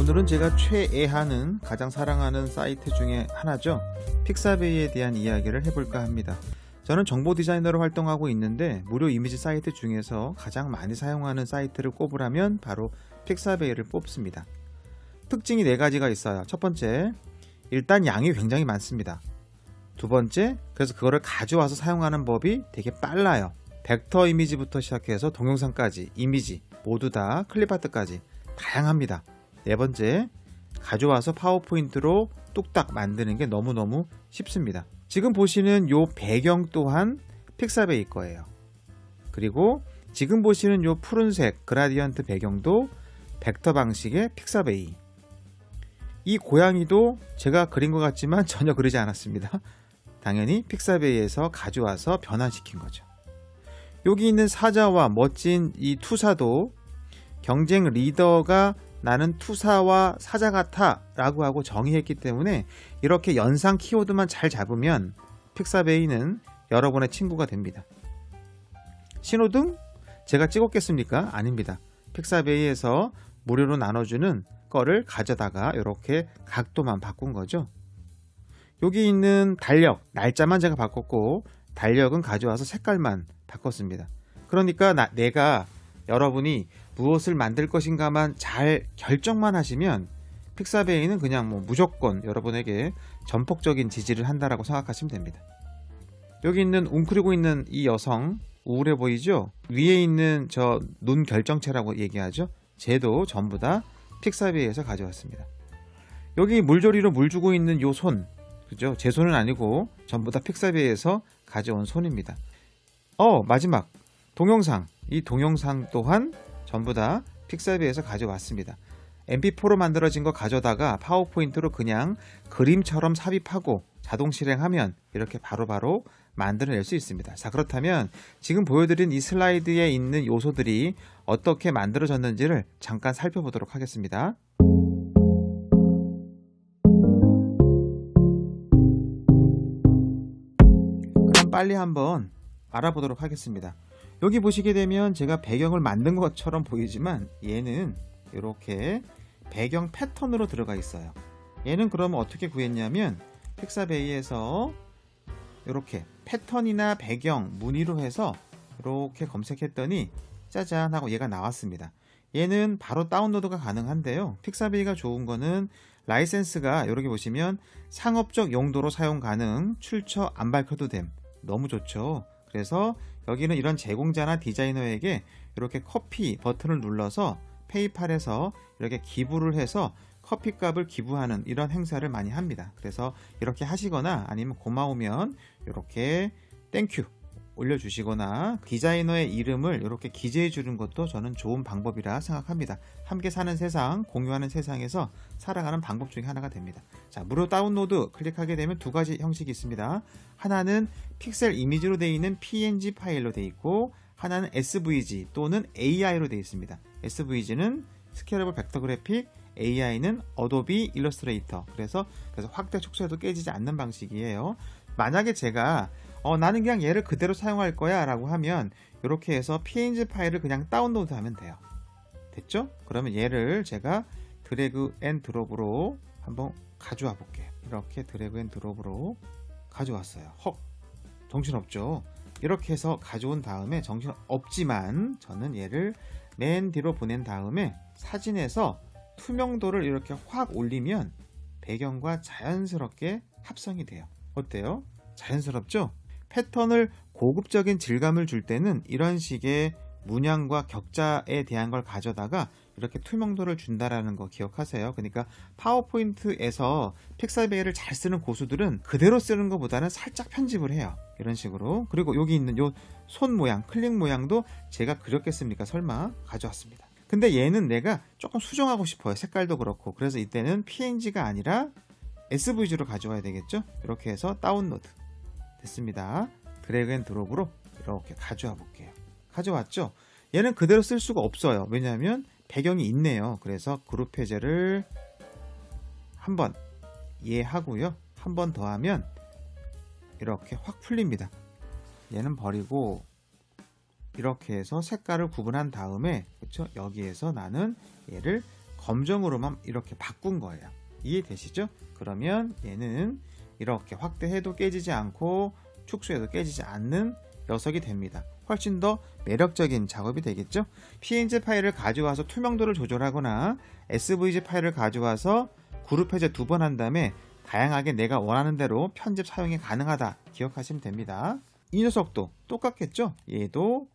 오늘은 제가 최애하는 가장 사랑하는 사이트 중에 하나죠. 픽사베이에 대한 이야기를 해볼까 합니다. 저는 정보 디자이너로 활동하고 있는데 무료 이미지 사이트 중에서 가장 많이 사용하는 사이트를 꼽으라면 바로 픽사베이를 뽑습니다. 특징이 4가지가 있어요. 첫 번째, 일단 양이 굉장히 많습니다. 두 번째, 그래서 그거를 가져와서 사용하는 법이 되게 빨라요. 벡터 이미지부터 시작해서 동영상까지, 이미지 모두 다 클립아트까지 다양합니다. 네 번째, 가져와서 파워포인트로 뚝딱 만드는 게 너무너무 쉽습니다. 지금 보시는 요 배경 또한 픽사베이 거예요. 그리고 지금 보시는 요 푸른색 그라디언트 배경도 벡터 방식의 픽사베이. 이 고양이도 제가 그린 것 같지만 전혀 그리지 않았습니다. 당연히 픽사베이에서 가져와서 변환시킨 거죠. 여기 있는 사자와 멋진 이 투사도 경쟁 리더가 나는 투사와 사자 같아 라고 하고 정의했기 때문에 이렇게 연상 키워드만 잘 잡으면 픽사베이는 여러분의 친구가 됩니다. 신호등? 제가 찍었겠습니까? 아닙니다. 픽사베이에서 무료로 나눠주는 거를 가져다가 이렇게 각도만 바꾼 거죠. 여기 있는 달력, 날짜만 제가 바꿨고 달력은 가져와서 색깔만 바꿨습니다. 그러니까 내가 여러분이 무엇을 만들 것인가만 잘 결정만 하시면 픽사베이는 그냥 무조건 여러분에게 전폭적인 지지를 한다라고 생각하시면 됩니다. 여기 있는 웅크리고 있는 이 여성 우울해 보이죠? 위에 있는 저 눈 결정체라고 얘기하죠? 쟤도 전부 다 픽사베이에서 가져왔습니다. 여기 물조리로 물 주고 있는 요 손, 그죠? 제 손은 아니고 전부 다 픽사베이에서 가져온 손입니다. 마지막 동영상, 이 동영상 또한 전부 다 픽사베이에서 가져왔습니다. mp4로 만들어진 거 가져다가 파워포인트로 그냥 그림처럼 삽입하고 자동 실행하면 이렇게 바로바로 만들어낼 수 있습니다. 자, 그렇다면 지금 보여드린 이 슬라이드에 있는 요소들이 어떻게 만들어졌는지를 잠깐 살펴보도록 하겠습니다. 그럼 빨리 한번 알아보도록 하겠습니다. 여기 보시게 되면 제가 배경을 만든 것처럼 보이지만 얘는 이렇게 배경 패턴으로 들어가 있어요. 얘는 그러면 어떻게 구했냐면 픽사베이에서 이렇게 패턴이나 배경, 무늬로 해서 이렇게 검색했더니 짜잔 하고 얘가 나왔습니다. 얘는 바로 다운로드가 가능한데요. 픽사베이가 좋은 거는 라이센스가 이렇게 보시면 상업적 용도로 사용 가능, 출처 안 밝혀도 됨. 너무 좋죠. 그래서 여기는 이런 제공자나 디자이너에게 이렇게 커피 버튼을 눌러서 페이팔에서 이렇게 기부를 해서 커피값을 기부하는 이런 행사를 많이 합니다. 그래서 이렇게 하시거나 아니면 고마우면 이렇게 땡큐 올려주시거나 디자이너의 이름을 이렇게 기재해 주는 것도 저는 좋은 방법이라 생각합니다. 함께 사는 세상, 공유하는 세상에서 살아가는 방법 중에 하나가 됩니다. 자, 무료 다운로드 클릭하게 되면 2가지 형식이 있습니다. 하나는 픽셀 이미지로 되어 있는 PNG 파일로 되어 있고 하나는 SVG 또는 AI로 되어 있습니다. SVG는 스케일러블 벡터 그래픽, AI는 어도비 일러스트레이터. 그래서 확대 축소해도 깨지지 않는 방식이에요. 만약에 제가 나는 그냥 얘를 그대로 사용할 거야 라고 하면 이렇게 해서 PNG 파일을 그냥 다운로드 하면 돼요. 됐죠? 그러면 얘를 제가 드래그 앤 드롭으로 한번 가져와 볼게요. 이렇게 드래그 앤 드롭으로 가져왔어요. 헉, 정신없죠? 이렇게 해서 가져온 다음에 정신없지만 저는 얘를 맨 뒤로 보낸 다음에 사진에서 투명도를 이렇게 확 올리면 배경과 자연스럽게 합성이 돼요. 어때요? 자연스럽죠? 패턴을 고급적인 질감을 줄 때는 이런 식의 문양과 격자에 대한 걸 가져다가 이렇게 투명도를 준다라는 거 기억하세요. 그러니까 파워포인트에서 픽사베이를 잘 쓰는 고수들은 그대로 쓰는 것보다는 살짝 편집을 해요. 이런 식으로. 그리고 여기 있는 요 손 모양, 클릭 모양도 제가 그렸겠습니까? 설마 가져왔습니다. 근데 얘는 내가 조금 수정하고 싶어요. 색깔도 그렇고. 그래서 이때는 PNG가 아니라 SVG로 가져와야 되겠죠? 이렇게 해서 다운로드 됐습니다. 드래그 앤 드롭으로 이렇게 가져와 볼게요. 가져왔죠? 얘는 그대로 쓸 수가 없어요. 왜냐하면 배경이 있네요. 그래서 그룹 해제를 한번 하고요. 한 번 더 하면 이렇게 확 풀립니다. 얘는 버리고 이렇게 해서 색깔을 구분한 다음에 그렇죠? 여기에서 나는 얘를 검정으로만 이렇게 바꾼 거예요. 이해되시죠? 그러면 얘는 이렇게 확대해도 깨지지 않고 축소해도 깨지지 않는 녀석이 됩니다. 훨씬 더 매력적인 작업이 되겠죠? PNG 파일을 가져와서 투명도를 조절하거나 SVG 파일을 가져와서 그룹 해제 2번 한 다음에 다양하게 내가 원하는 대로 편집 사용이 가능하다 기억하시면 됩니다. 이 녀석도 똑같겠죠? 얘도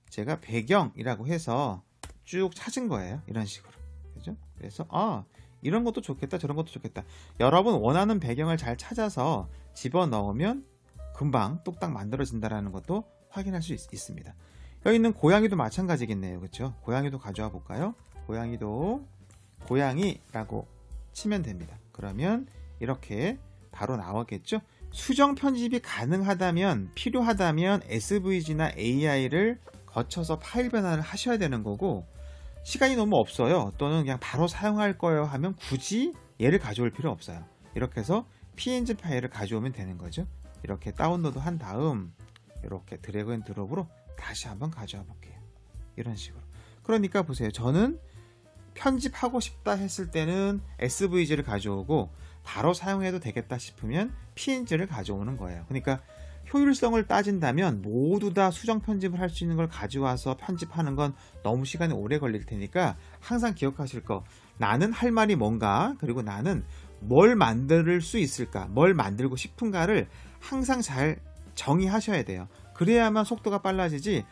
제가 배경이라고 해서 쭉 찾은 거예요. 이런 식으로. 그죠? 그래서 이런 것도 좋겠다, 저런 것도 좋겠다. 여러분 원하는 배경을 잘 찾아서 집어넣으면 금방 뚝딱 만들어진다는 것도 확인할 수 있습니다. 여기 있는 고양이도 마찬가지겠네요. 그렇죠? 고양이도 가져와 볼까요? 고양이도 고양이라고 치면 됩니다. 그러면 이렇게 바로 나오겠죠? 수정 편집이 가능하다면, 필요하다면 SVG나 AI를 거쳐서 파일 변환을 하셔야 되는 거고, 시간이 너무 없어요, 또는 그냥 바로 사용할 거예요 하면 굳이 얘를 가져올 필요 없어요. 이렇게 해서 PNG 파일을 가져오면 되는 거죠. 이렇게 다운로드 한 다음 이렇게 드래그 앤 드롭으로 다시 한번 가져와 볼게요. 이런 식으로. 그러니까 보세요. 저는 편집하고 싶다 했을 때는 SVG를 가져오고 바로 사용해도 되겠다 싶으면 PNG를 가져오는 거예요. 그러니까 효율성을 따진다면 모두 다 수정 편집을 할 수 있는 걸 가져와서 편집하는 건 너무 시간이 오래 걸릴 테니까 항상 기억하실 거, 나는 할 말이 뭔가, 그리고 나는 뭘 만들 수 있을까, 뭘 만들고 싶은가를 항상 잘 정의하셔야 돼요. 그래야만 속도가 빨라지지,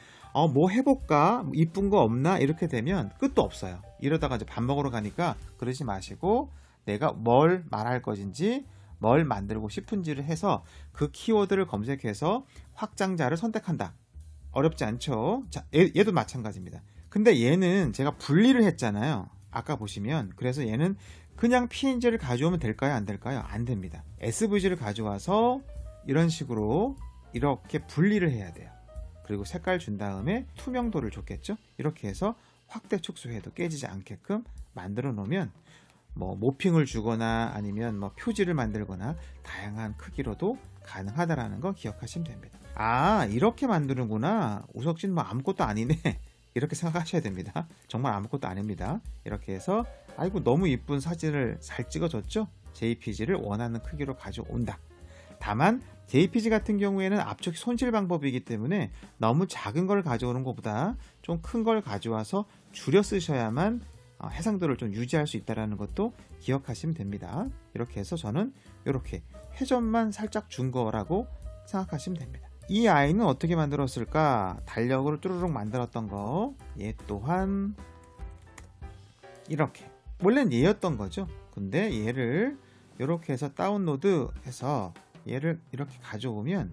뭐 해볼까, 이쁜 거 없나, 이렇게 되면 끝도 없어요. 이러다가 이제 밥 먹으러 가니까 그러지 마시고 내가 뭘 말할 것인지, 뭘 만들고 싶은지를 해서 그 키워드를 검색해서 확장자를 선택한다. 어렵지 않죠? 자, 얘도 마찬가지입니다. 근데 얘는 제가 분리를 했잖아요. 아까 보시면. 그래서 얘는 그냥 PNG를 가져오면 될까요? 안 될까요? 안 됩니다. SVG를 가져와서 이런 식으로 이렇게 분리를 해야 돼요. 그리고 색깔 준 다음에 투명도를 줬겠죠? 이렇게 해서 확대 축소해도 깨지지 않게끔 만들어 놓으면 뭐 모핑을 주거나 아니면 뭐 표지를 만들거나 다양한 크기로도 가능하다라는 거 기억하시면 됩니다. 이렇게 만드는구나. 우석진 뭐 아무것도 아니네. 이렇게 생각하셔야 됩니다. 정말 아무것도 아닙니다. 이렇게 해서 아이고 너무 이쁜 사진을 잘 찍어줬죠? JPG를 원하는 크기로 가져온다. 다만 JPG 같은 경우에는 압축 손실 방법이기 때문에 너무 작은 걸 가져오는 것보다 좀 큰 걸 가져와서 줄여 쓰셔야만 해상도를 좀 유지할 수 있다는 것도 기억하시면 됩니다. 이렇게 해서 저는 이렇게 회전만 살짝 준 거라고 생각하시면 됩니다. 이 아이는 어떻게 만들었을까? 달력으로 뚜루룩 만들었던 거, 얘 또한 이렇게, 원래는 얘였던 거죠. 근데 얘를 이렇게 해서 다운로드 해서 얘를 이렇게 가져오면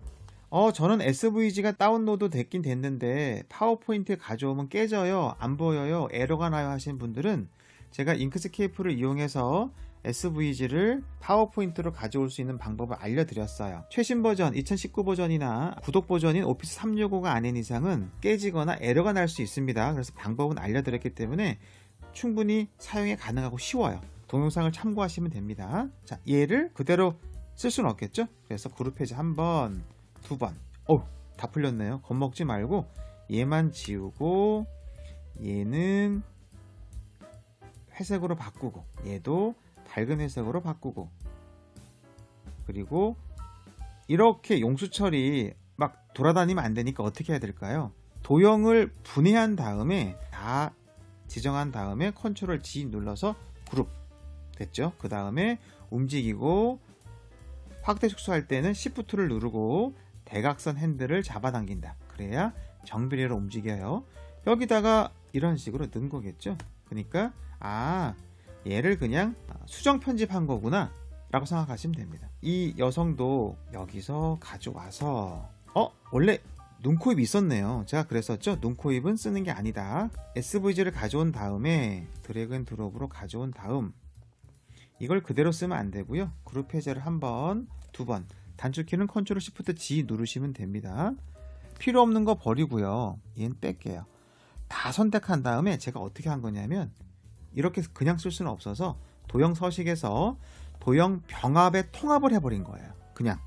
저는 SVG가 다운로드 됐긴 됐는데 파워포인트에 가져오면 깨져요, 안 보여요, 에러가 나요 하시는 분들은 제가 잉크스케이프를 이용해서 SVG를 파워포인트로 가져올 수 있는 방법을 알려드렸어요. 최신 버전 2019 버전이나 구독 버전인 오피스 365가 아닌 이상은 깨지거나 에러가 날 수 있습니다. 그래서 방법은 알려드렸기 때문에 충분히 사용이 가능하고 쉬워요. 동영상을 참고하시면 됩니다. 자, 얘를 그대로 쓸 수는 없겠죠? 그래서 그룹 해제 1번, 2번. 다 풀렸네요. 겁먹지 말고 얘만 지우고 얘는 회색으로 바꾸고 얘도 밝은 회색으로 바꾸고, 그리고 이렇게 용수 처리 막 돌아다니면 안 되니까 어떻게 해야 될까요? 도형을 분해한 다음에 다 지정한 다음에 컨트롤 G 눌러서 그룹 됐죠? 그 다음에 움직이고 확대 축소할 때는 Shift를 누르고 대각선 핸들을 잡아당긴다. 그래야 정비례로 움직여요. 여기다가 이런 식으로 넣은 거겠죠? 그러니까 얘를 그냥 수정 편집한 거구나 라고 생각하시면 됩니다. 이 여성도 여기서 가져와서 원래 눈코입이 있었네요. 제가 그랬었죠? 눈코입은 쓰는 게 아니다. SVG를 가져온 다음에 드래그 앤 드롭으로 가져온 다음 이걸 그대로 쓰면 안 되고요. 그룹 해제를 1번, 2번, 단축키는 컨트롤 시프트 G 누르시면 됩니다. 필요 없는 거 버리고요. 얘는 뺄게요. 다 선택한 다음에 제가 어떻게 한 거냐면 이렇게 그냥 쓸 수는 없어서 도형 서식에서 도형 병합에 통합을 해버린 거예요. 그냥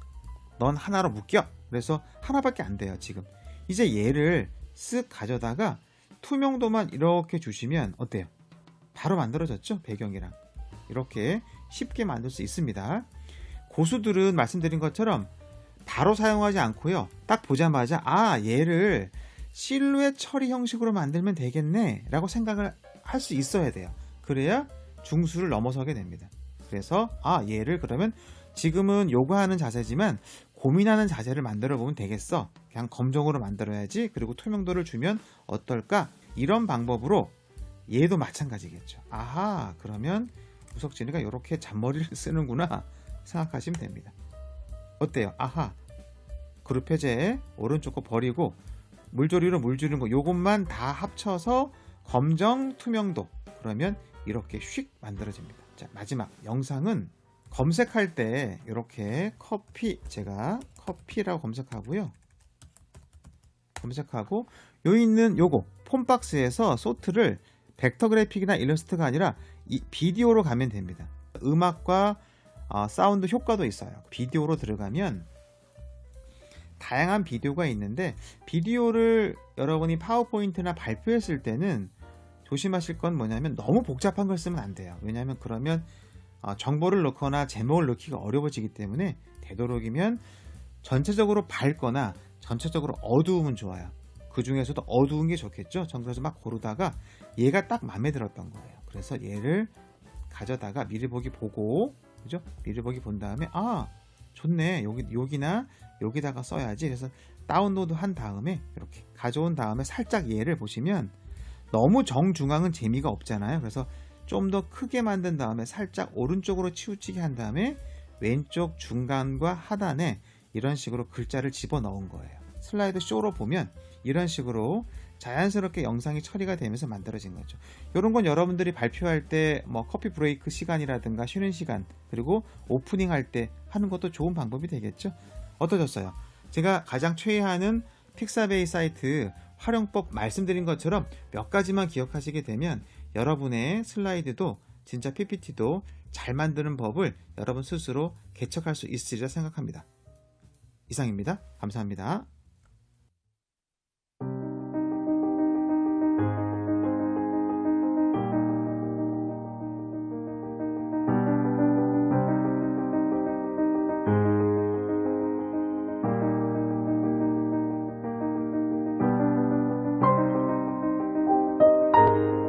넌 하나로 묶여. 그래서 하나밖에 안 돼요. 지금 이제 얘를 쓱 가져다가 투명도만 이렇게 주시면 어때요? 바로 만들어졌죠. 배경이랑 이렇게 쉽게 만들 수 있습니다. 고수들은 말씀드린 것처럼 바로 사용하지 않고요. 딱 보자마자 얘를 실루엣 처리 형식으로 만들면 되겠네 라고 생각을 할 수 있어야 돼요. 그래야 중수를 넘어서게 됩니다. 그래서 얘를 그러면 지금은 요구하는 자세지만 고민하는 자세를 만들어 보면 되겠어. 그냥 검정으로 만들어야지. 그리고 투명도를 주면 어떨까? 이런 방법으로 얘도 마찬가지겠죠. 그러면 우석진이가 이렇게 잔머리를 쓰는구나 생각하시면 됩니다. 어때요? 그룹 해제 오른쪽 거 버리고 물조리로 물 주는 거 요것만 다 합쳐서 검정 투명도 그러면 이렇게 휙 만들어집니다. 자, 마지막 영상은 검색할 때 이렇게 제가 커피라고 검색하고요. 검색하고 요 있는 요거 폼박스에서 소트를 벡터 그래픽이나 일러스트가 아니라 이 비디오로 가면 됩니다. 음악과 사운드 효과도 있어요. 비디오로 들어가면 다양한 비디오가 있는데 비디오를 여러분이 파워포인트나 발표했을 때는 조심하실 건 뭐냐면 너무 복잡한 걸 쓰면 안 돼요. 왜냐하면 그러면 정보를 넣거나 제목을 넣기가 어려워지기 때문에 되도록이면 전체적으로 밝거나 전체적으로 어두우면 좋아요. 그 중에서도 어두운 게 좋겠죠. 전 그래서 막 고르다가 얘가 딱 마음에 들었던 거예요. 그래서 얘를 가져다가 미리 보기 보고, 그죠? 미리 보기 본 다음에 좋네. 여기나 여기다가 써야지. 그래서 다운로드 한 다음에 이렇게 가져온 다음에 살짝 얘를 보시면 너무 정중앙은 재미가 없잖아요. 그래서 좀 더 크게 만든 다음에 살짝 오른쪽으로 치우치게 한 다음에 왼쪽 중간과 하단에 이런 식으로 글자를 집어넣은 거예요. 슬라이드 쇼로 보면 이런 식으로 자연스럽게 영상이 처리가 되면서 만들어진 거죠. 이런 건 여러분들이 발표할 때 커피 브레이크 시간이라든가 쉬는 시간 그리고 오프닝 할 때 하는 것도 좋은 방법이 되겠죠. 어떠셨어요? 제가 가장 최애하는 픽사베이 사이트 활용법 말씀드린 것처럼 몇 가지만 기억하시게 되면 여러분의 슬라이드도 진짜 PPT도 잘 만드는 법을 여러분 스스로 개척할 수 있으리라 생각합니다. 이상입니다. 감사합니다.